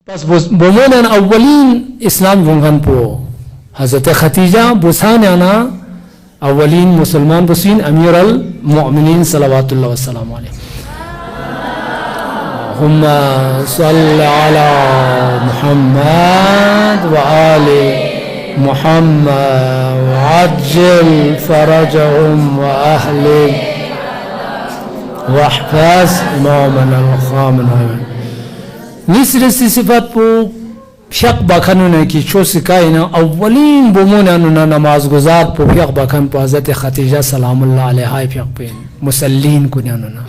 Pas bomonan awalin Islam gungan po Hazrat Khatija busan yana awalin Musliman busin Amir al-Mu'minin salawatullah wassalamu alayhi. Allahumma salli ala Muhammad wa ali Muhammad wa ajil farajahum wa ahli wa ahfaz imamana al-khamin. Nisri sifat po fiyak bakan na ki chosi kaina awalin bomona na namaz guzar po fiyak bakan po Hazrat Khatija salamullah alaiha fiyak pe musallin kunya na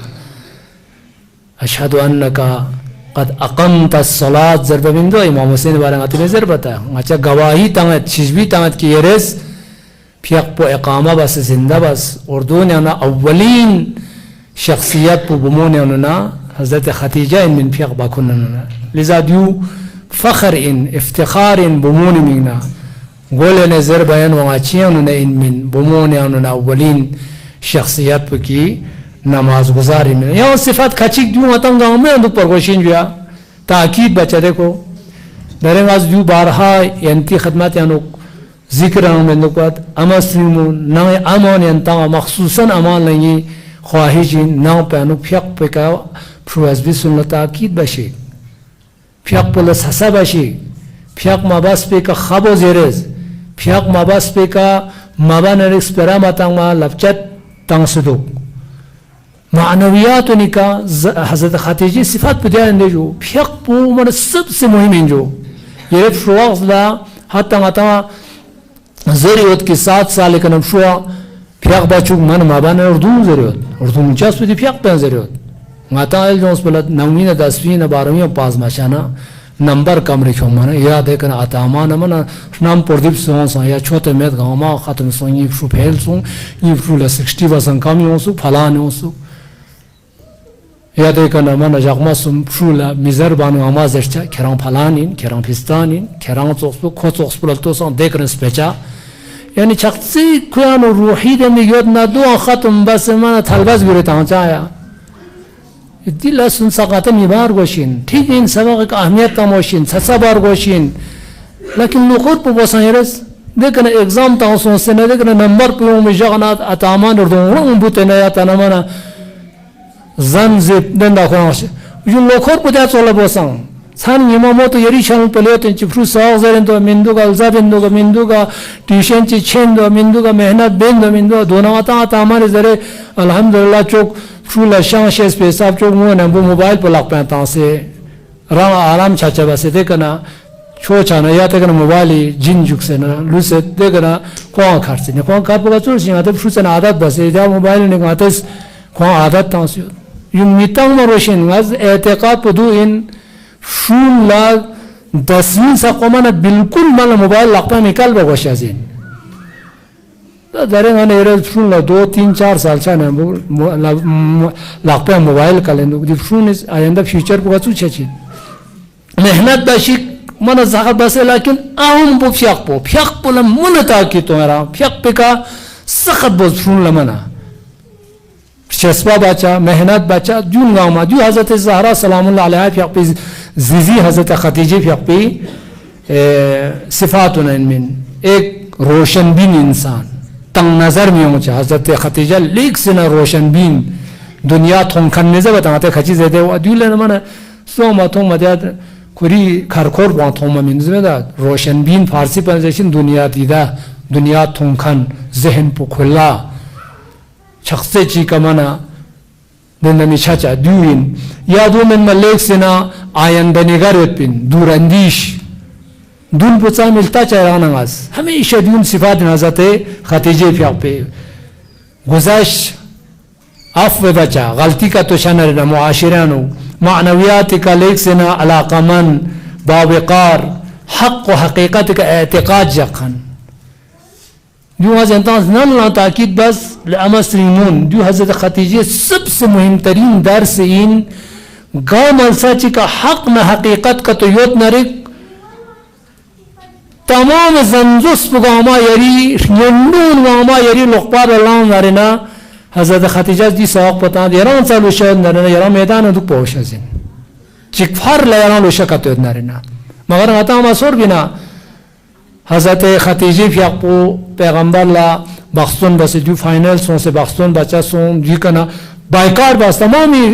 ashhadu annaka qad aqamta as-salat zarba bindo Imam Hussein barang atine zarbata ngacha gawahi tangat chizbi tangat ki yeres fiyak po iqama bas zinda bas urdun na awalin shakhsiyat po bomona na Hazrat Khatija من فيق باكوننا لذا ديو فخر إن افتخار بمون منا قولنا زر بيان وغاتياننا إن من بمون أننا أولين شخصيات بكي نماز گزاری من يا صفات كاتشيك ديو ماتان غامي عندك پرگوشين جويا تأكيد بچه دیکھو درين از ديو بارها ينتي خدمات يانوك ذكر من نقوات أما سلمون ناي أمان ينتا مخصوصا أمان لنجي خواهجين ناو پانوك فيق بكا پروز بی سنت تاکید باشی فیاق پولس حساب باشی فیاق ماباس به که خواب و زیرز فیاق ماباس به که مابا نرکس پرام تانگ ما لفچت تانگ سدو معنویات نکا حضرت خاتیجی صفات بدیان دیجو فیاق پو من सबसे मुहिम इंजो ये फ्रोक्स ला हाथ तंगा ज़रियत के 7 साल के नम शुआ फीक बच्चों मन माबा ने उर्दू मुचास पे फीक पे ज़रियत ngata el jons belat nawina dasfina baramiya pas machana number kam rekho mana yaad hai kana atamana mana nam pordip son sa ya chote met gama khatam son yi fu phel son yi fu la 60% kam yosu phalan yosu yaad hai kana mana jagma sum fu la mizar banu amaz ercha kerang phalanin kerang pistanin kerang tsospu khotsos pulato son dekran specha yani chaqsi kuyano ruhi de mi yod na do khatam bas mana thalbas gure taanchaya दिल सुन सकाते निबार गोशिन ठीक इन सबक का अहमियत कम गोशिन सच्चा बार गोशिन लेकिन नुखुद पर बसायरस देखना exam ताऊ सोचते ना देखना नंबर पे उम्मीद जगन्नाथ अतामान और दोनों बुते नया तनामना ज़ंज़िब दंडा खुआश जो नुखुद पर जात सोला बसां सान इमामों तो यरी शामिल पले तो चिफ्रू साग ज़रें तो मिंदु का अल्ज़ा मिंदु का ट्यूशन ची छेन दो मिंदु का मेहनत बेन दो मिंदु दोनों अतामान ज़रे अल्हम्दुलिल्लाह चौक फूल शांशेस पे सब चौक मुँह न वो मोबाइल पर लग पाता से रंग आराम चाचा बस देखना छोटा ना या देखना मोबाइल जिन जुग से ना लूसे देखना कौन खर्चे ने कौन कार पर चोर सिंह आते फूल से ना आदत बस ये जब मोबाइल ने कहते कौन आदत तांसी यूं मितांग मरोशन वाज एतकाद पदू इन फूल ला 10 सा कमाना बिल्कुल माला मोबाइल लग पाए निकाल बगोशाज़िन दरें गाने एरज़ फूल ला 2-3-4 साल चाने लापे मोबाइल कलेंदो दी फूल इस आयंदा फ्यूचर पर कुछ चीज़ मेहनत बाशी मन ज़ाहर बसे लेकिन आउम बो फ्याक पो लम मन ताकि तो मेरा फ्याक पे का सख्त बो फूल लमना शस्बा बचा मेहनत बचा जून गाँव में जो हज़रत ज़हरा सलामुल्लाह अलैहा फ्याक पे ज़िज़ी हज़रत खतीजे फ्याक पे सिफ़ात उन्हें मिन एक रोशन बिन इंसान तंग नजर में होचा हज़रत खतीजा लेक से ना रोशन बीन दुनिया थोंखन नजर बताते खची ज़ेदे वो अद्विल न मना सो मातों मध्यात कुरी खरखोर बातों में मिंज़ में दा रोशन बीन फारसी पंजेशन दुनिया दीदा दुनिया थोंखन ज़हन पुखला शख्से ची कमना दिन मिशाचा द्यूइन यादों में मलेक से ना आयंदा निगारत पिन दूरंदीश दून पुचा मिलता चेहरा नमाज हमेशा दून सिफात नज़ाते खतीजे फ्याक पे गुजाश आफ़ बचा गलती का तो शनर न मुआशिरानो मानवियात का लेक से ना अलाक़मन बावकार हक़ व हक़ीक़त का एतक़ाद जखन जो आज इंसान नल ना ताकीद बस लमस्रीमून जो हज़रत खतीजे सबसे मुहिम तरीन दर्स इन गाँव मलसाची का हक़ न हक़ीक़त का तो योत नरिक tamam zanzus bugama yari yendun gama yari lokpa dalan narina Hazrat Khatija di sawaq pata yaran salu shad narina yaran meydan duk poshazin chikfar la yaran lo shakatod narina magar ngata masur bina Hazrat Khatija fiaqpo पैगंबर ला बख्तून बस जो final सों से बख्तून बचा सों जी कना बाइकार बस तमामी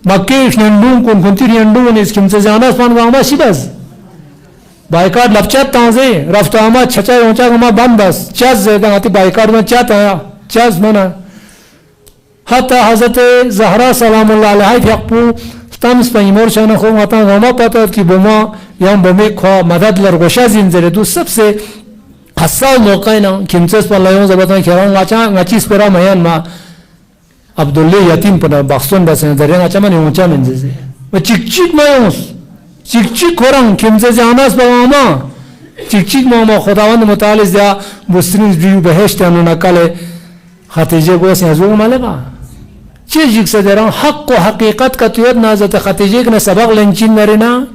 मक्के नंडूं कौन कुंती नंडूं ने इसकी मुझसे जाना स्पान गामा शिबस बाइकार लपचत ताज़े रफ्ता आमा छचा ऊंचा गामा बंद बस चस ज़्यादा आती बाइकार में चत आया चस मना हत्ता हज़रत ज़हरा सलामुल्लाह अलैहा फिaqpu तम्स पैमोर शान खो माता गामा पता कि बोमा यम बोमे खो मदद लरगोशा जिंजरे दो सबसे asal mokayna kimses palayong zabatan kherang ngacha ngachis pera mayan ma Abdullah yatim pada bakson basen dari ngacha man yongcha menjese ma chik mayos chik korang kimses anas bama chik mama khudawand mutalis ya muslims biu beheshte anuna kale Khatija go se azu malaba chik se deran haqq wa haqiqat ka tuyad nazat Khatija ne sabaq lenchin narina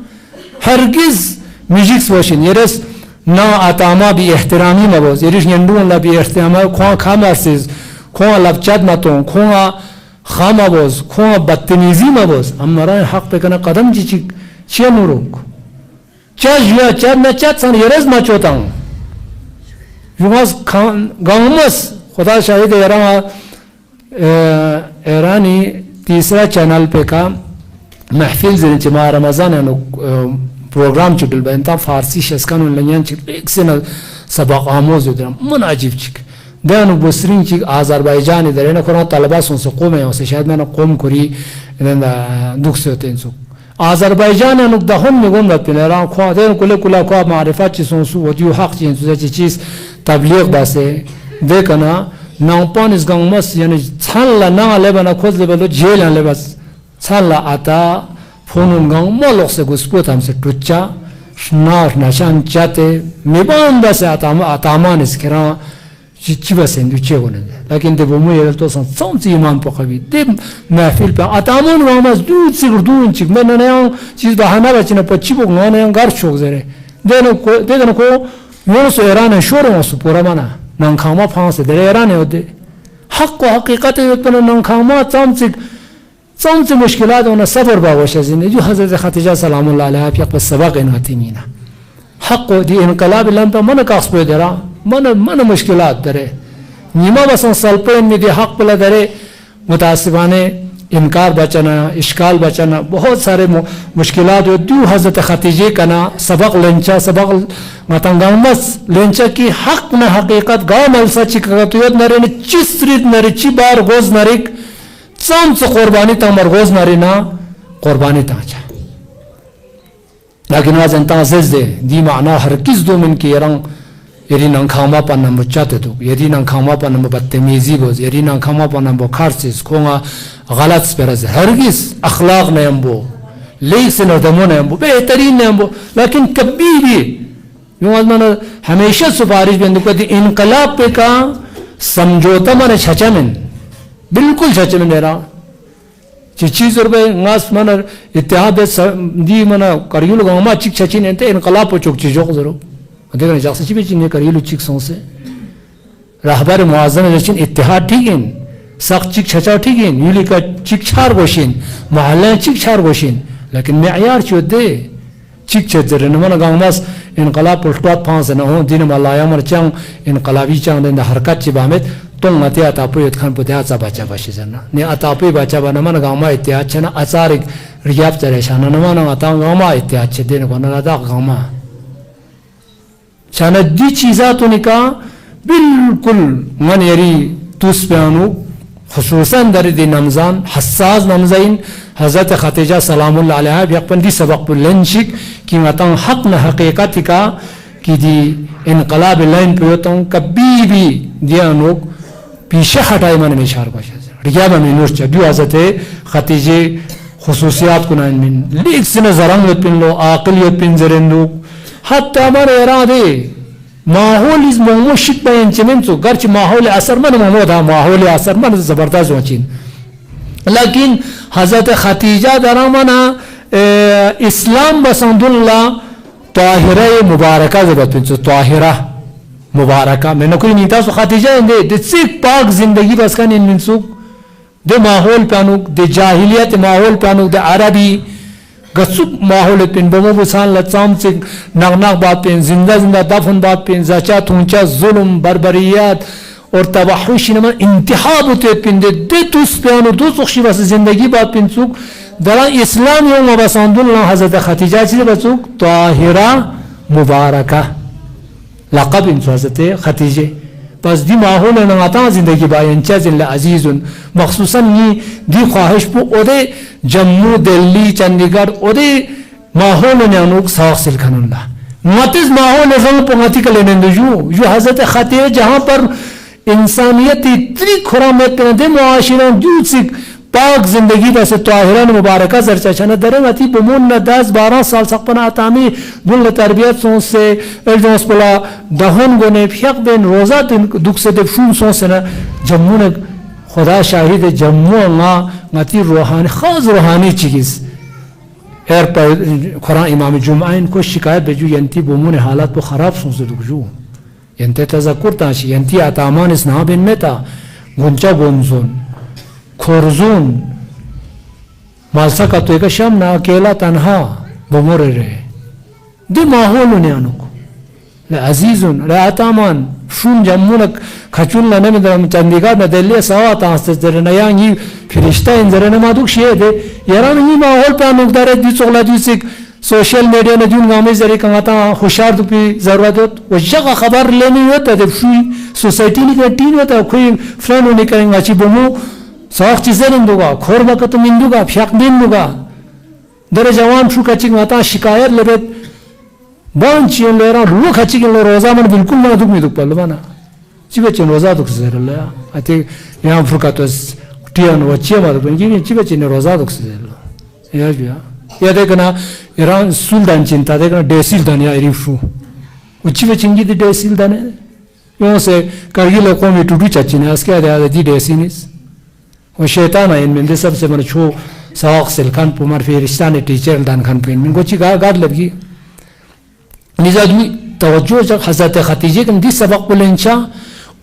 hargiz mijik washin yeres ना आतामा भी एहतरामी मबोज यरिश यंडून ला भी एहतरामा खोआ खामासिस खोआ लपचाद मतों खोआ खामाबोज खोआ बदतमीजी मबोज हमारा हक पे करना कदम जी चे मुरुक चा जुआ चा न चा सन यरज मचोता हूँ युवास गाँवमस खुदा शाहिद ईरानी तीसरा चैनल पे का महफिल ज़रिए जमा रमज़ान है program çudul ben tam Farsi şeskanun lenyan çık eksena sabak amoz ödürüm मन अजीब çık देन बसरिंग çık Azerbaycan ederine Kur'an talaba sonsu qome yose şayet men qom kuri den duk söten su Azerbaycan nuk dahon nigon da pinera khwa den kule kula khwa marifat çi sonsu wadiu haq çi su çiz tabliğ base de kana napan is gangmas yani çalla na le bana khoz le balo jelan le bas çalla ata Fonun gang malok se gusput ham se tucha shnar nashan chate meban da se ataman iskira chichiba sen duche gone lakin de bomu yel to san somsi iman po khabi de mahfil pe ataman ramaz du sigurdun chik men ne yang chiz bahana bachina pachibo ngone yang gar chok zere de ko yo so eran shoro so puramana nang khama phanse de eran ode haqq haqiqat yotpana nang khama chamchik صوت مشكلات ونا صبر باوش زين جو حضرت خديجه سلام الله عليها في قصه سبق اناتينا حق دي انقلاب لمبا من كاس بيدرا من مشكلات دره نيما بسن سلپن में दे हक पला दरे मुतासिबाने इनकार बचना इश्काल बचना बहुत सारे मुश्किलात जो दो हजरत खदीजे का ना सबक लेंचा सबक मतंगमस लेंचा की हक न हकीकत गामल सच का तो नरे ने चिसरित नरे ची बार गोज नरिक सम से कुर्बानी ता मरगोज नारीना कुर्बानी ता अच्छा लेकिन आज अंता अज़ीज़ दे दी माना हर किस दो मन की यरंग यरी नंखामा पर नंबर चाते तो यरी नंखामा पर नंबर बदतमीजी बोझ यरी नंखामा पर नंबर खारसिस खोंगा गलत स्पेरस हर किस अखलाक ने हम बो लेक से नर्दमो ने हम बो बेहतरीन ने हम बो लेकिन कभी भी यूँ आज मैंने हमेशा सुपारिश बंदू कहती इनकलाब पे का समझौता मैंने छचा में बिल्कुल सच में मेरा चीज़ रुपए गास मना इत्तेहाद दी मना करियुल गामा चिक छची ने ते इनकलाब पर चुक चीज़ों को जरूर देखने जाकर सच्ची में चिन्ह करियुल चिक सोंसे रहबर मुआज़न जैसे इत्तेहाद ठीक है सख्त चिक छचा ठीक है यूली का चिक छार गोशिन महल्ले चिक छार गोशिन लेकिन मेयार चुद्दे चिक छजरे न मना गामास इनकलाब पर टॉप फांस न हो दिन मलाया मर चांग इनकलाबी चांग ने हरकत चिबामेत तो मते अतापे यत्खान पुते आचा बच्चा बशी जना ने अतापे बच्चा बना मन गामा इत्याच छना आचारिक रियाब चरे शाना न मन अता गामा इत्याच छ दिन को न दा गामा छना दी चीजा तो निका बिल्कुल मन यरी तुस पेनु खुसूसन दर दी नमजान हसास नमजाइन हजरत खदीजा सलामुल्लाह अलैहा यकपन दी सबक बुलंशिक कि मता हक न हकीकत का कि दी इनकलाब लाइन पे होता कभी भी दिया लोग पीछे हटाए मन में शार बाशा रिया में नूर चढ़ी आज़ते खदीजे खुसूसियात को ना इन लीक से न ज़रांग यत्पिन लो आकल यत्पिन ज़रेंदो हत्ता हमारे इरादे माहौल इस मुश्किल में इंचमें तो गर्च माहौल असर मन मोदा माहौल असर मन ज़बरदस्त वचीन लेकिन हज़रत खदीजा दरामना इस्लाम बसंदुल्ला ताहिरा मुबारका जरूरत पिंचो ताहिरा मुबारका मैं नकुरी नीता सो खतीजा इंदे दिसिक पाक जिंदगी बस का इन मिनसुक दे माहौल पानुक दे जाहिलियत माहौल पानुक दे अरबी गसुक माहौल पिन बमो बुसान लचाम से नागनाग बात पिन जिंदा जिंदा दफन बात पिन जाचा तुंचा जुल्म बर्बरियत और तबाहुश नमन इंतहा बुते पिन दे तुस पियानो दो सुखी बस जिंदगी बात पिन सुक दरा इस्लाम यो मबसांदुल्लाह हजरत खतीजा से बसुक ताहिरा मुबारका लक़ब इन हजरत खतीजे बस दी माहौल नगाता जिंदगी बायंचा जिल्ला अजीजुन मखसूसन ये दी ख्वाहिश पो ओदे जम्मू दिल्ली चंडीगढ़ ओदे माहौल ने अनुक साखिल खनुल्ला मतिज माहौल रंग पंगती का लेने जो हजरत खतीजे जहां पर इंसानियत इतनी खुरामत दे मुआशिरा दूसिक पाक जिंदगी बस ताहिरा मुबारका जरचा छना दरे मती बमुन न 10-12 साल सकपना आतामी दुल तरबियत सोच से एल्जोस पला दहन गोने फियक बेन रोजा दिन दुख से देफून सोच से ना जम्मू ने खुदा शाहिद जम्मू मा मती रूहानी खास रूहानी चीज एर पर कुरान इमाम जुम्आइन को शिकायत भेजू यंती बमुन हालात को खराब सोच दुख जो यंते तज़क्कुर ताशी यंती आतामान इस ना बिन में था गुंचा गोंजोन खोरजून मालसा का तो एक शम ना अकेला तन्हा बमोरे रहे दे माहौल ने अनुक ले अजीजुन ले आतामान शून जम्मू न खचुन न में चंडीगढ़ न दिल्ली सवा तांस जरे नया ये फरिश्ता इन जरे न मादुक शेय दे यारा नहीं माहौल पे अनुक दारे दी चोला दी सिक सोशल मीडिया ने जून गामे जरे कमाता होशियार दुपी जरूरत हो वो जगह खबर लेनी होता है फ्री सोसाइटी ने टीन होता है कोई फ्रेंड होने करेंगे अच्छी बमो साख चीजें इंदुगा खोर बका तुम इंदुगा फ्याक दिन दुगा दरे जवान शु कचिंग माता शिकायत लेबे बान चियन लेरा रू खचिंग लो रोजा मन बिल्कुल ना दुख में दुख पल बना चिबे चिन रोजा दुख से ले अते यहां फुका तो टियन वो चिया मार बन जी चिबे चिन रोजा दुख से ले या देखना ईरान सुल्तान चिंता देखना डेसिल दानिया इरिफु चिबे चिंगी दे डेसिल दाने यो से करगिल को में टूटू चचिने उसके आदि दी डेसिनिस वो शैतान है इनमें दे सबसे मन छो साख सिलखान पुमर फिरिश्ता ने टीचर दान खान पे इनमें कुछ गाड़ लगी निजामी तवज्जो जब हजरत खतीजे के दी सबक बुलंचा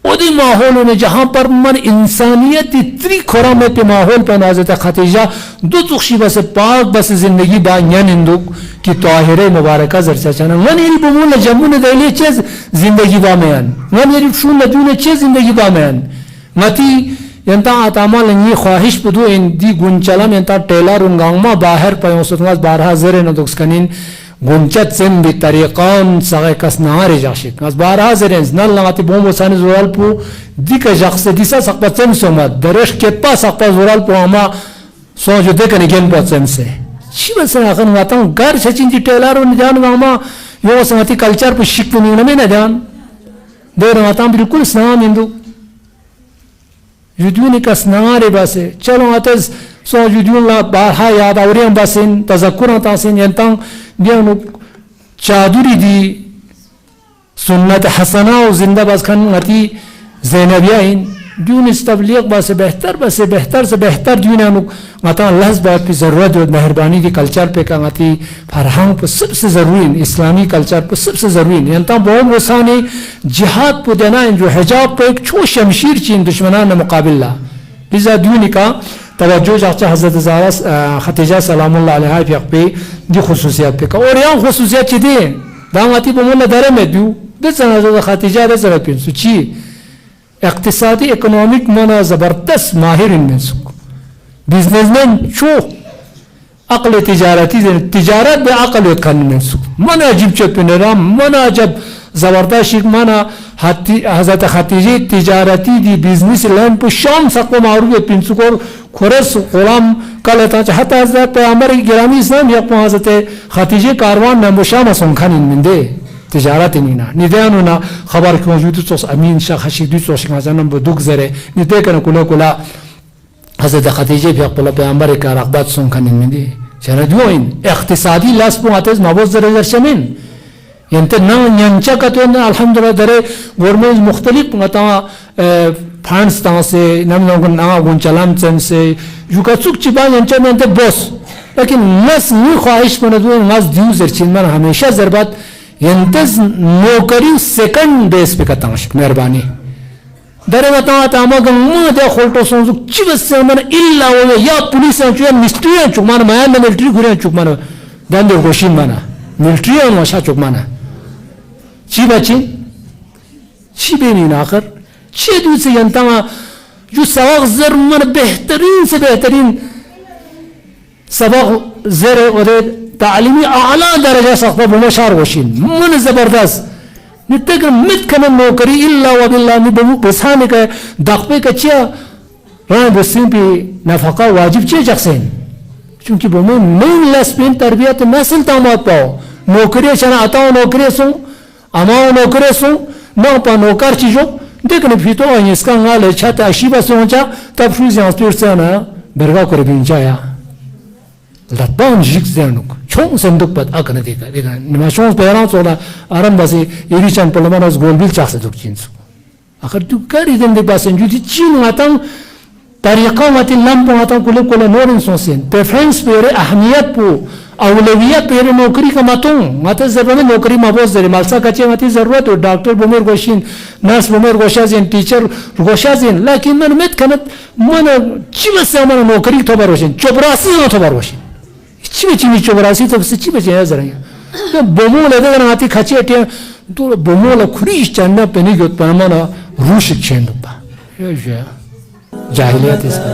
ओदी माहौल ने जहां पर मन इंसानियत इतनी खुरा में पे माहौल पर हजरत खतीजा दो तुखशी बस पाक बस जिंदगी बा यन इंदुक की ताहिरे मुबारका जरचा चना मन इल बमुल जम्मू ने दले चेज जिंदगी बा में मन इल शून ने चेज जिंदगी बा में मती यंता आतामा लंगी ख्वाहिश पुदु इन दी गुंचला यंता टेलर उनगांगमा बाहर पयोसुतवास 12 जरे न दुक्सकनिन गुंचत सेम बि तरीकान सगे कसनारे जाशिक अस 12 जरे नल लगाती बोम वसानी जुराल पु दिक जख्स दिसा सकपचन सोमा दरश के पास सकप जुराल पु अमा सो जो देख ने गेम पचन से शिवन से अखन वाता घर सचिन जी टेलर उन जान गामा यो संगति कल्चर पु शिक नि न जान देर वाता बिल्कुल सनाम इंदु युद्ध का स्नारे बसे चलो आते सो युद्ध ला बाहा याद आवरे बसिन तज़क्कुर तासिन यंतंग बियानु चादुरी दी सुन्नत हसना और जिंदा बस खान मती ज़ैनबिया इन जून इस तबलीग बसे बेहतर से बेहतर जून अनुक माता अल्लाह बात की ज़रूरत और मेहरबानी की कल्चर पे का मती फरहंग पर सबसे ज़रूरी इस्लामी कल्चर पर सबसे ज़रूरी यंतंग बहुत वसानी जिहाद पर देना जो हिजाब पर एक छो शमशीर चीन दुश्मनान ने मुकाबिला लिजा जून का तवज्जो चाचा हज़रत ज़ारा खतीजा सलामुल्लाह अलैहा पे दी खुसूसियत पे का और यहाँ खुसूसियत चीज़ें दामाती बमुल्ला दरे में दूँ देसना जो खतीजा देसना पिन सुची इक़्तिसादी इकोनॉमिक मना ज़बरदस्त माहिर इनमें सुख बिजनेसमैन शो अक़ल तिजारत बे अक़ल खाने में सुख मना अजीब चुप निराम मना जब ज़बरदस्त शिक मना हज़रत खतीजे तिजारती दी बिजनेस लाइन पर शाम सको मारूगे पिंसुकोर खुरस गुलाम कल चाहता हज़रत पैगंबर गिरामी इस्लाम यक हज़रत खतीजे कारवान न मुशाम संखान इनमें दे तिजारत नीना निदानु ना खबर के मौजूद तो अमीन शाह खशीदु तो शिकाजनम बदुक जरे निदे कन कुला हज़रत खतीजे भी अक़ल पैगंबर का रग़बत संखान इनमें दे चला दुआइन इक़्तिसादी लास पो आते माबूज़ जरे जरशमिन यंते ना यंचा का तो ना अल्हम्दुलिल्लाह दरे गवर्नमेंट मुख्तलिफ मता फंड्स ता से नम ना गुंचलाम चन से युका चुक चिबा यंचा में ते बॉस लेकिन नस नी ख्वाहिश मन दो नस दियो जरचिन मन हमेशा जरबत यंतज नौकरी सेकंड बेस पे कतांश मेहरबानी दरे बताओ तामग मुदे खोलटो सोंजु चिवस मन इल्ला वो या पुलिस या मिस्ट्री चुमान माया मिलिट्री घुरे चुमान दंदो गोशिन माना मिलिट्री और मशा चुमाना ची बची ची बेनी आखिर ची दूसरे यंता जो सबक जर मन बेहतरीन से बेहतरीन सबक जर और तालीमी आला दर्जा सख्त बमशार गोशिन मन जबरदस्त नित्य मित कन नौकरी इल्ला व बिल्ला नि बमु बसाने का दखपे का चिया रान बसिन पे नफका वाजिब चिया जक्सेन क्योंकि बमु नहीं लस्पिन तरबियत नस्ल तामात पाओ नौकरी चना आताओ नौकरी सो अमाओ नौकरी सो न पा नौकर चीजो देखने फितो इसका गाल छाता शिबा सोचा तब फिर फिर से ना बरगा कर बिंचाया लब्बान जिक ज़ेनुक चों संदुक पत अकने देखा निमाशों पैरां सोना आरम बसे इरिचान पलमानस गोलबिल चासे दुक चिंसु आखिर तू कर इधर दे पास जुदी चीन आतां तरीक़ा माती लम्ब आतां कुले कुले नोरिन सोसेन प्रेफरेंस पेरे अहमियत पो अवलवियत पेरे नौकरी का मतों माते जरूरत में नौकरी माबोस जरे मालसा कच्चे माती जरूरत हो डॉक्टर बुमेर गोशिन नर्स बुमेर गोशाजिन टीचर गोशाजिन लेकिन मन में कनत मन चिमस से मन नौकरी थोबर गोशिन चोपरासी न थोबर गोशिन चिमी चोबरासी तो सच्ची बचे है जरा तो बोमो लगे ना आती खच्चे अटे तो बोमो ला खुरीश चन्ना पेनी के उत्पन्न माना रूश चेंद बा ये जाहिलियत इसका